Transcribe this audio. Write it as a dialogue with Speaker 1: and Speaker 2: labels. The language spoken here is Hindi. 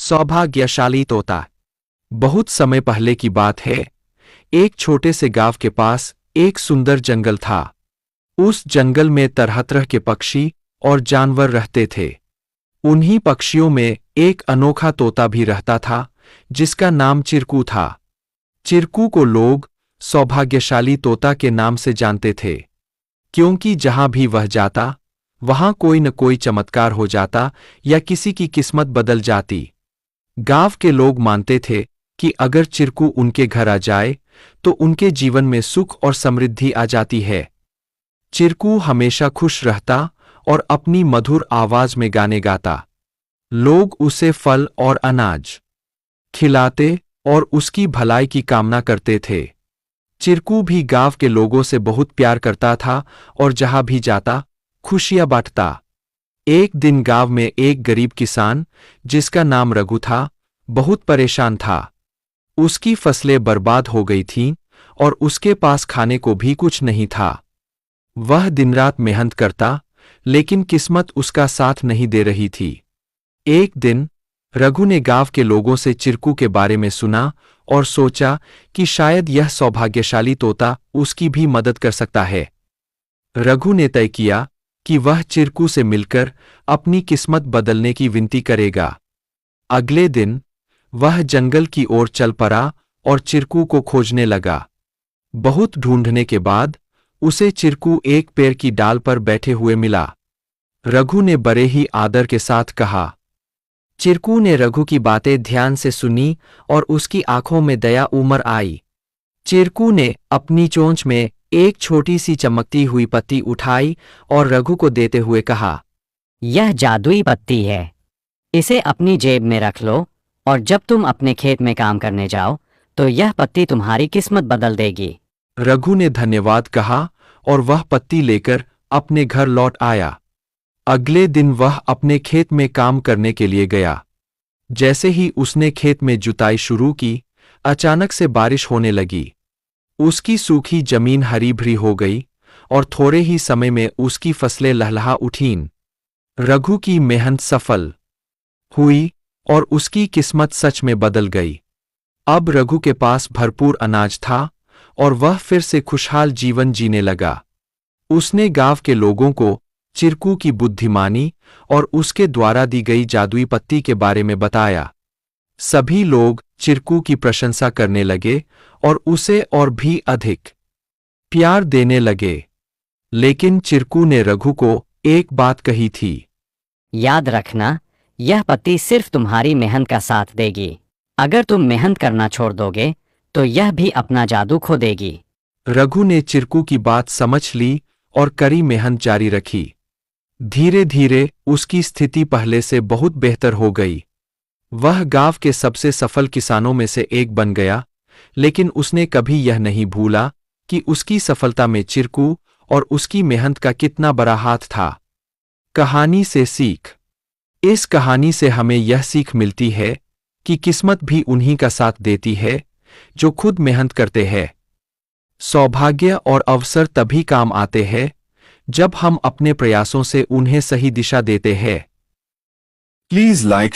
Speaker 1: सौभाग्यशाली तोता। बहुत समय पहले की बात है। एक छोटे से गांव के पास एक सुंदर जंगल था। उस जंगल में तरह तरह के पक्षी और जानवर रहते थे। उन्हीं पक्षियों में एक अनोखा तोता भी रहता था, जिसका नाम चिरकू था। चिरकू को लोग सौभाग्यशाली तोता के नाम से जानते थे, क्योंकि जहां भी वह जाता, वहां कोई न कोई चमत्कार हो जाता या किसी की किस्मत बदल जाती। गांव के लोग मानते थे कि अगर चिरकू उनके घर आ जाए तो उनके जीवन में सुख और समृद्धि आ जाती है। चिरकू हमेशा खुश रहता और अपनी मधुर आवाज में गाने गाता। लोग उसे फल और अनाज खिलाते और उसकी भलाई की कामना करते थे। चिरकू भी गांव के लोगों से बहुत प्यार करता था और जहां भी जाता खुशियां बांटता। एक दिन गांव में एक गरीब किसान, जिसका नाम रघु था, बहुत परेशान था। उसकी फसलें बर्बाद हो गई थीं और उसके पास खाने को भी कुछ नहीं था। वह दिन रात मेहनत करता, लेकिन किस्मत उसका साथ नहीं दे रही थी। एक दिन रघु ने गांव के लोगों से चिरकू के बारे में सुना और सोचा कि शायद यह सौभाग्यशाली तोता उसकी भी मदद कर सकता है। रघु ने तय किया कि वह चिरकू से मिलकर अपनी किस्मत बदलने की विनती करेगा। अगले दिन वह जंगल की ओर चल पड़ा और चिरकू को खोजने लगा। बहुत ढूंढने के बाद उसे चिरकू एक पेड़ की डाल पर बैठे हुए मिला। रघु ने बड़े ही आदर के साथ कहा। चिरकू ने रघु की बातें ध्यान से सुनी और उसकी आंखों में दया उमड़ आई। चिरकू ने अपनी चोंच में एक छोटी सी चमकती हुई पत्ती उठाई और रघु को देते हुए कहा,
Speaker 2: यह जादुई पत्ती है। इसे अपनी जेब में रख लो और जब तुम अपने खेत में काम करने जाओ तो यह पत्ती तुम्हारी किस्मत बदल देगी।
Speaker 1: रघु ने धन्यवाद कहा और वह पत्ती लेकर अपने घर लौट आया। अगले दिन वह अपने खेत में काम करने के लिए गया। जैसे ही उसने खेत में जुताई शुरू की, अचानक से बारिश होने लगी। उसकी सूखी जमीन हरी भरी हो गई और थोड़े ही समय में उसकी फसलें लहलहा उठीं। रघु की मेहनत सफल हुई और उसकी किस्मत सच में बदल गई। अब रघु के पास भरपूर अनाज था और वह फिर से खुशहाल जीवन जीने लगा। उसने गांव के लोगों को चिरकू की बुद्धिमानी और उसके द्वारा दी गई जादुई पत्ती के बारे में बताया। सभी लोग चिरकू की प्रशंसा करने लगे और उसे और भी अधिक प्यार देने लगे। लेकिन चिरकू ने रघु को एक बात कही थी,
Speaker 2: याद रखना, यह पत्ती सिर्फ तुम्हारी मेहनत का साथ देगी। अगर तुम मेहनत करना छोड़ दोगे तो यह भी अपना जादू खो देगी।
Speaker 1: रघु ने चिरकू की बात समझ ली और कड़ी मेहनत जारी रखी। धीरे धीरे उसकी स्थिति पहले से बहुत बेहतर हो गई। वह गांव के सबसे सफल किसानों में से एक बन गया, लेकिन उसने कभी यह नहीं भूला कि उसकी सफलता में चिरकू और उसकी मेहनत का कितना बड़ा हाथ था। कहानी से सीख। इस कहानी से हमें यह सीख मिलती है कि किस्मत भी उन्हीं का साथ देती है जो खुद मेहनत करते हैं। सौभाग्य और अवसर तभी काम आते हैं जब हम अपने प्रयासों से उन्हें सही दिशा देते हैं।
Speaker 3: Please like